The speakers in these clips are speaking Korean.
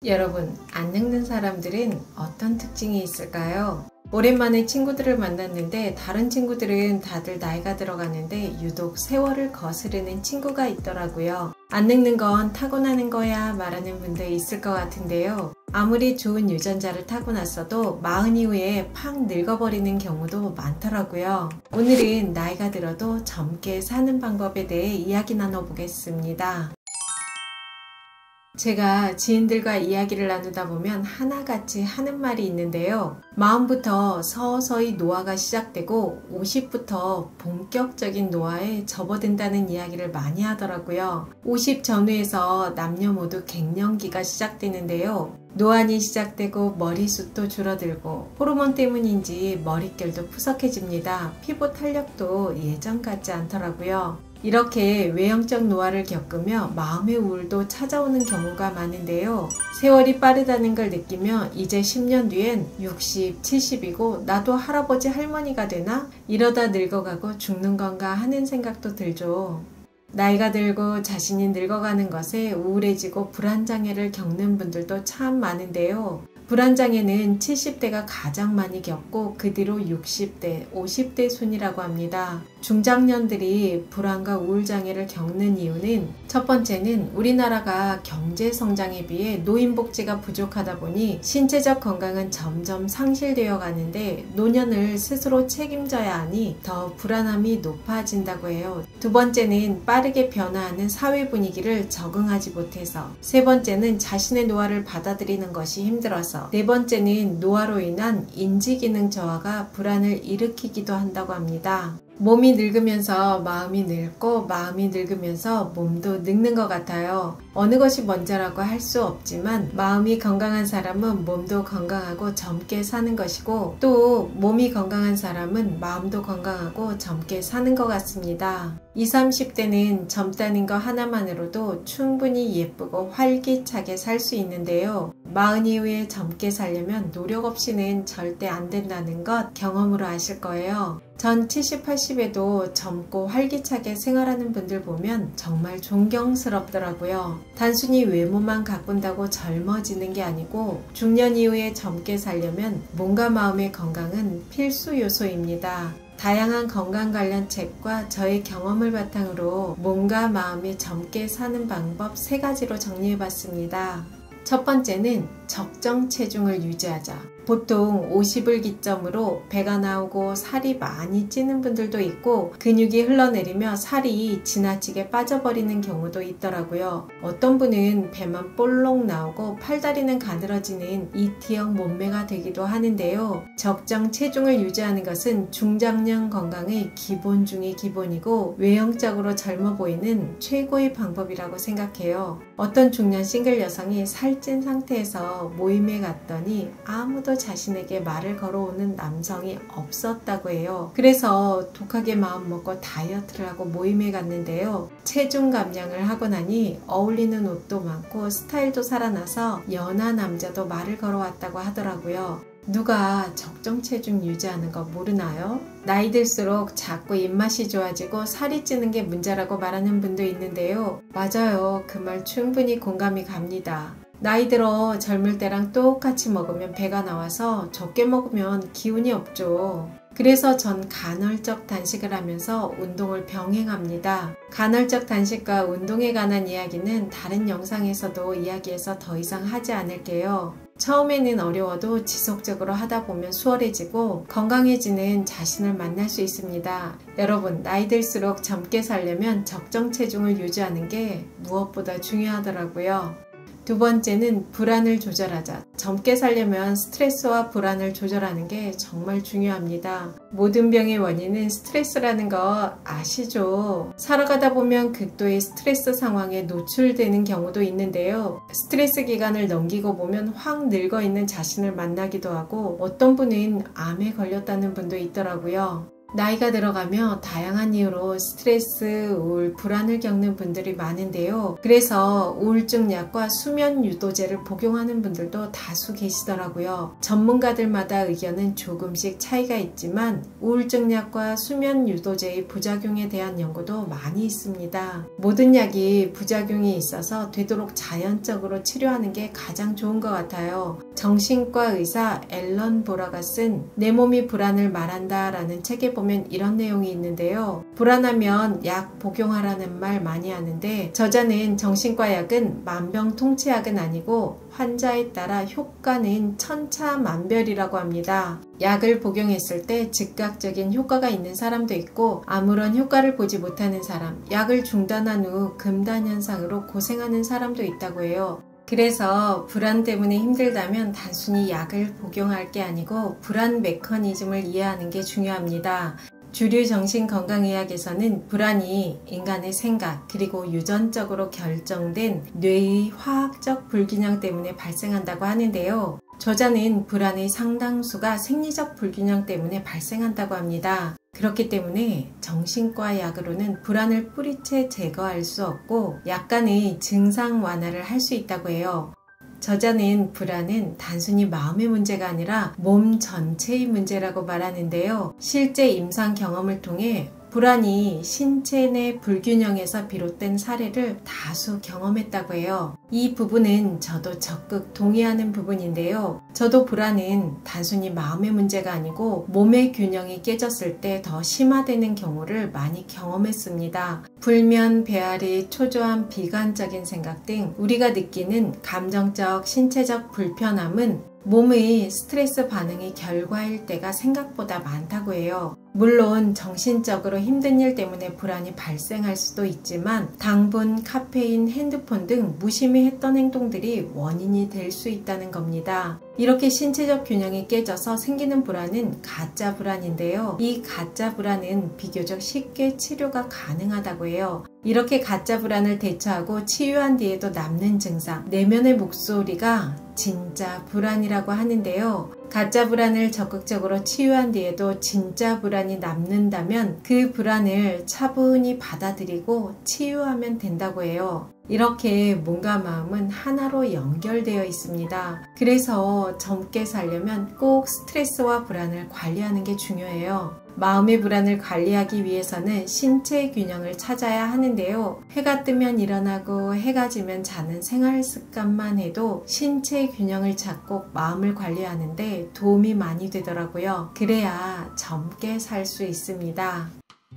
여러분, 안 늙는 사람들은 어떤 특징이 있을까요? 오랜만에 친구들을 만났는데 다른 친구들은 다들 나이가 들어가는데 유독 세월을 거스르는 친구가 있더라고요. 안 늙는 건 타고나는 거야 말하는 분들 있을 것 같은데요. 아무리 좋은 유전자를 타고났어도 40 이후에 팍 늙어버리는 경우도 많더라고요. 오늘은 나이가 들어도 젊게 사는 방법에 대해 이야기 나눠보겠습니다. 제가 지인들과 이야기를 나누다 보면 하나같이 하는 말이 있는데요. 마음부터 서서히 노화가 시작되고 50부터 본격적인 노화에 접어든다는 이야기를 많이 하더라고요. 50 전후에서 남녀 모두 갱년기가 시작되는데요. 노안이 시작되고 머리숱도 줄어들고 호르몬 때문인지 머릿결도 푸석해집니다. 피부 탄력도 예전 같지 않더라고요. 이렇게 외형적 노화를 겪으며 마음의 우울도 찾아오는 경우가 많은데요. 세월이 빠르다는 걸 느끼며 이제 10년 뒤엔 60, 70이고 나도 할아버지 할머니가 되나? 이러다 늙어가고 죽는 건가 하는 생각도 들죠. 나이가 들고 자신이 늙어가는 것에 우울해지고 불안장애를 겪는 분들도 참 많은데요. 불안장애는 70대가 가장 많이 겪고 그 뒤로 60대, 50대 순이라고 합니다. 중장년들이 불안과 우울장애를 겪는 이유는 첫 번째는 우리나라가 경제성장에 비해 노인복지가 부족하다 보니 신체적 건강은 점점 상실되어 가는데 노년을 스스로 책임져야 하니 더 불안함이 높아진다고 해요. 두 번째는 빠르게 변화하는 사회 분위기를 적응하지 못해서, 세 번째는 자신의 노화를 받아들이는 것이 힘들어서, 네 번째는 노화로 인한 인지기능 저하가 불안을 일으키기도 한다고 합니다. 몸이 늙으면서 마음이 늙고 마음이 늙으면서 몸도 늙는 것 같아요. 어느 것이 먼저라고 할 수 없지만 마음이 건강한 사람은 몸도 건강하고 젊게 사는 것이고 또 몸이 건강한 사람은 마음도 건강하고 젊게 사는 것 같습니다. 20, 30대는 젊다는 것 하나만으로도 충분히 예쁘고 활기차게 살 수 있는데요. 40 이후에 젊게 살려면 노력 없이는 절대 안 된다는 것 경험으로 아실 거예요. 전 70, 80에도 젊고 활기차게 생활하는 분들 보면 정말 존경스럽더라고요. 단순히 외모만 가꾼다고 젊어지는 게 아니고 중년 이후에 젊게 살려면 몸과 마음의 건강은 필수 요소입니다. 다양한 건강 관련 책과 저의 경험을 바탕으로 몸과 마음이 젊게 사는 방법 3가지로 정리해봤습니다. 첫 번째는 적정 체중을 유지하자. 보통 50을 기점으로 배가 나오고 살이 많이 찌는 분들도 있고 근육이 흘러내리며 살이 지나치게 빠져버리는 경우도 있더라고요. 어떤 분은 배만 볼록 나오고 팔다리는 가늘어지는 이티형 몸매가 되기도 하는데요. 적정 체중을 유지하는 것은 중장년 건강의 기본 중의 기본이고 외형적으로 젊어 보이는 최고의 방법이라고 생각해요. 어떤 중년 싱글 여성이 살찐 상태에서 모임에 갔더니 아무도 자신에게 말을 걸어오는 남성이 없었다고 해요. 그래서 독하게 마음먹고 다이어트를 하고 모임에 갔는데요. 체중 감량을 하고 나니 어울리는 옷도 많고 스타일도 살아나서 연하 남자도 말을 걸어왔다고 하더라고요. 누가 적정 체중 유지하는 거 모르나요? 나이 들수록 자꾸 입맛이 좋아지고 살이 찌는 게 문제라고 말하는 분도 있는데요. 맞아요. 그 말 충분히 공감이 갑니다. 나이 들어 젊을 때랑 똑같이 먹으면 배가 나와서 적게 먹으면 기운이 없죠. 그래서 전 간헐적 단식을 하면서 운동을 병행합니다. 간헐적 단식과 운동에 관한 이야기는 다른 영상에서도 이야기해서 더 이상 하지 않을게요. 처음에는 어려워도 지속적으로 하다 보면 수월해지고 건강해지는 자신을 만날 수 있습니다. 여러분, 나이 들수록 젊게 살려면 적정 체중을 유지하는 게 무엇보다 중요하더라고요. 두 번째는 불안을 조절하자. 젊게 살려면 스트레스와 불안을 조절하는 게 정말 중요합니다. 모든 병의 원인은 스트레스라는 거 아시죠? 살아가다 보면 극도의 스트레스 상황에 노출되는 경우도 있는데요. 스트레스 기간을 넘기고 보면 확 늙어 있는 자신을 만나기도 하고 어떤 분은 암에 걸렸다는 분도 있더라고요. 나이가 들어가며 다양한 이유로 스트레스, 우울, 불안을 겪는 분들이 많은데요. 그래서 우울증 약과 수면 유도제를 복용하는 분들도 다수 계시더라고요. 전문가들마다 의견은 조금씩 차이가 있지만 우울증 약과 수면 유도제의 부작용에 대한 연구도 많이 있습니다. 모든 약이 부작용이 있어서 되도록 자연적으로 치료하는 게 가장 좋은 것 같아요. 정신과 의사 앨런 보라가 쓴 내 몸이 불안을 말한다 라는 책에 보면 이런 내용이 있는데요. 불안하면 약 복용하라는 말 많이 하는데 저자는 정신과 약은 만병통치약은 아니고 환자에 따라 효과는 천차만별이라고 합니다. 약을 복용했을 때 즉각적인 효과가 있는 사람도 있고 아무런 효과를 보지 못하는 사람, 약을 중단한 후 금단 현상으로 고생하는 사람도 있다고 해요. 그래서 불안 때문에 힘들다면 단순히 약을 복용할 게 아니고 불안 메커니즘을 이해하는 게 중요합니다. 주류 정신건강의학에서는 불안이 인간의 생각 그리고 유전적으로 결정된 뇌의 화학적 불균형 때문에 발생한다고 하는데요. 저자는 불안의 상당수가 생리적 불균형 때문에 발생한다고 합니다. 그렇기 때문에 정신과 약으로는 불안을 뿌리채 제거할 수 없고 약간의 증상 완화를 할 수 있다고 해요. 저자는 불안은 단순히 마음의 문제가 아니라 몸 전체의 문제라고 말하는데요. 실제 임상 경험을 통해 불안이 신체 내 불균형에서 비롯된 사례를 다수 경험했다고 해요. 이 부분은 저도 적극 동의하는 부분인데요. 저도 불안은 단순히 마음의 문제가 아니고 몸의 균형이 깨졌을 때 더 심화되는 경우를 많이 경험했습니다. 불면, 배앓이, 초조함, 비관적인 생각 등 우리가 느끼는 감정적, 신체적 불편함은 몸의 스트레스 반응의 결과일 때가 생각보다 많다고 해요. 물론 정신적으로 힘든 일 때문에 불안이 발생할 수도 있지만 당분, 카페인, 핸드폰 등 무심히 했던 행동들이 원인이 될 수 있다는 겁니다. 이렇게 신체적 균형이 깨져서 생기는 불안은 가짜 불안인데요. 이 가짜 불안은 비교적 쉽게 치료가 가능하다고 해요. 이렇게 가짜 불안을 대처하고 치유한 뒤에도 남는 증상, 내면의 목소리가 진짜 불안이라고 하는데요. 가짜 불안을 적극적으로 치유한 뒤에도 진짜 불안이 남는다면 그 불안을 차분히 받아들이고 치유하면 된다고 해요. 이렇게 몸과 마음은 하나로 연결되어 있습니다. 그래서 젊게 살려면 꼭 스트레스와 불안을 관리하는 게 중요해요. 마음의 불안을 관리하기 위해서는 신체 균형을 찾아야 하는데요. 해가 뜨면 일어나고 해가 지면 자는 생활 습관만 해도 신체 균형을 찾고 마음을 관리하는데 도움이 많이 되더라고요. 그래야 젊게 살 수 있습니다.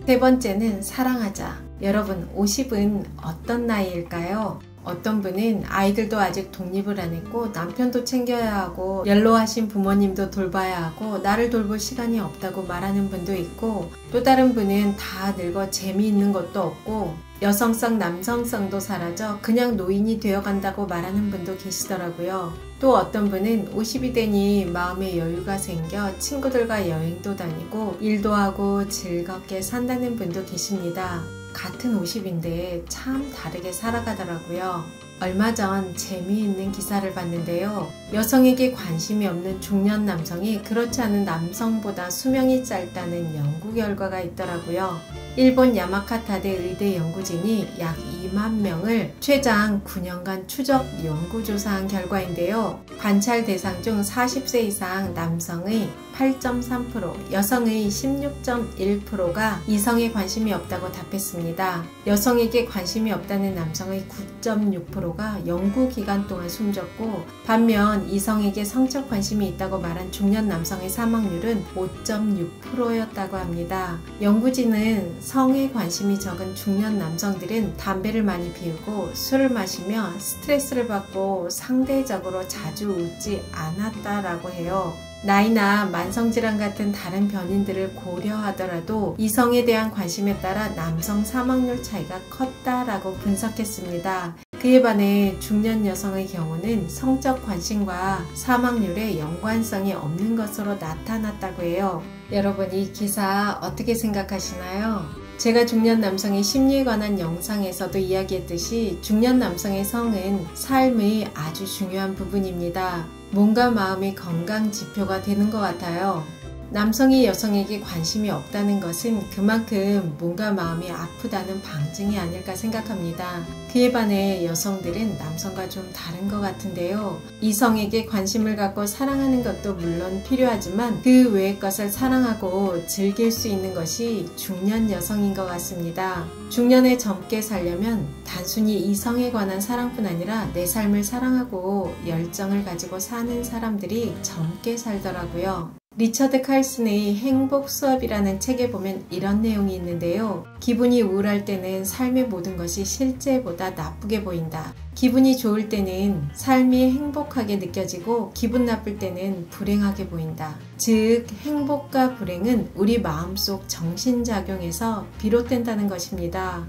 세 번째는 사랑하자. 여러분, 50은 어떤 나이일까요? 어떤 분은 아이들도 아직 독립을 안 했고 남편도 챙겨야 하고 연로하신 부모님도 돌봐야 하고 나를 돌볼 시간이 없다고 말하는 분도 있고 또 다른 분은 다 늙어 재미있는 것도 없고 여성성 남성성도 사라져 그냥 노인이 되어간다고 말하는 분도 계시더라고요. 또 어떤 분은 50이 되니 마음의 여유가 생겨 친구들과 여행도 다니고 일도 하고 즐겁게 산다는 분도 계십니다. 같은 50인데 참 다르게 살아가더라고요. 얼마 전 재미있는 기사를 봤는데요. 여성에게 관심이 없는 중년 남성이 그렇지 않은 남성보다 수명이 짧다는 연구 결과가 있더라고요. 일본 야마카타대 의대 연구진이 약 2만 명을 최장 9년간 추적 연구조사한 결과인데요. 관찰 대상 중 40세 이상 남성의 8.3%, 여성의 16.1%가 이성에 관심이 없다고 답했습니다. 여성에게 관심이 없다는 남성의 9.6%가 연구 기간 동안 숨졌고 반면 이성에게 성적 관심이 있다고 말한 중년 남성의 사망률은 5.6%였다고 합니다. 연구진은 성에 관심이 적은 중년 남성들은 담배를 많이 피우고 술을 마시며 스트레스를 받고 상대적으로 자주 웃지 않았다라고 해요. 나이나 만성질환 같은 다른 변인들을 고려하더라도 이성에 대한 관심에 따라 남성 사망률 차이가 컸다라고 분석했습니다. 그에 반해 중년 여성의 경우는 성적 관심과 사망률에 연관성이 없는 것으로 나타났다고 해요. 여러분, 이 기사 어떻게 생각하시나요? 제가 중년 남성의 심리에 관한 영상에서도 이야기했듯이 중년 남성의 성은 삶의 아주 중요한 부분입니다. 몸과 마음의 건강 지표가 되는 것 같아요. 남성이 여성에게 관심이 없다는 것은 그만큼 뭔가 마음이 아프다는 방증이 아닐까 생각합니다. 그에 반해 여성들은 남성과 좀 다른 것 같은데요. 이성에게 관심을 갖고 사랑하는 것도 물론 필요하지만 그 외의 것을 사랑하고 즐길 수 있는 것이 중년 여성인 것 같습니다. 중년에 젊게 살려면 단순히 이성에 관한 사랑뿐 아니라 내 삶을 사랑하고 열정을 가지고 사는 사람들이 젊게 살더라고요. 리처드 칼슨의 행복 수업이라는 책에 보면 이런 내용이 있는데요. 기분이 우울할 때는 삶의 모든 것이 실제보다 나쁘게 보인다. 기분이 좋을 때는 삶이 행복하게 느껴지고 기분 나쁠 때는 불행하게 보인다. 즉, 행복과 불행은 우리 마음속 정신작용에서 비롯된다는 것입니다.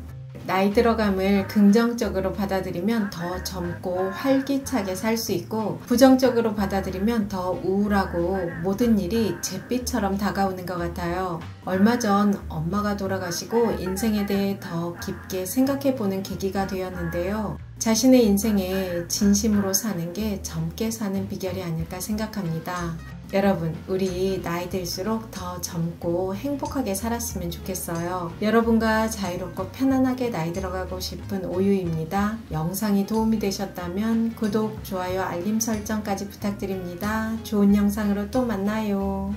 나이 들어감을 긍정적으로 받아들이면 더 젊고 활기차게 살 수 있고 부정적으로 받아들이면 더 우울하고 모든 일이 잿빛처럼 다가오는 것 같아요. 얼마 전 엄마가 돌아가시고 인생에 대해 더 깊게 생각해보는 계기가 되었는데요. 자신의 인생에 진심으로 사는 게 젊게 사는 비결이 아닐까 생각합니다. 여러분, 우리 나이 들수록 더 젊고 행복하게 살았으면 좋겠어요. 여러분과 자유롭고 편안하게 나이 들어가고 싶은 오유입니다. 영상이 도움이 되셨다면 구독, 좋아요, 알림 설정까지 부탁드립니다. 좋은 영상으로 또 만나요.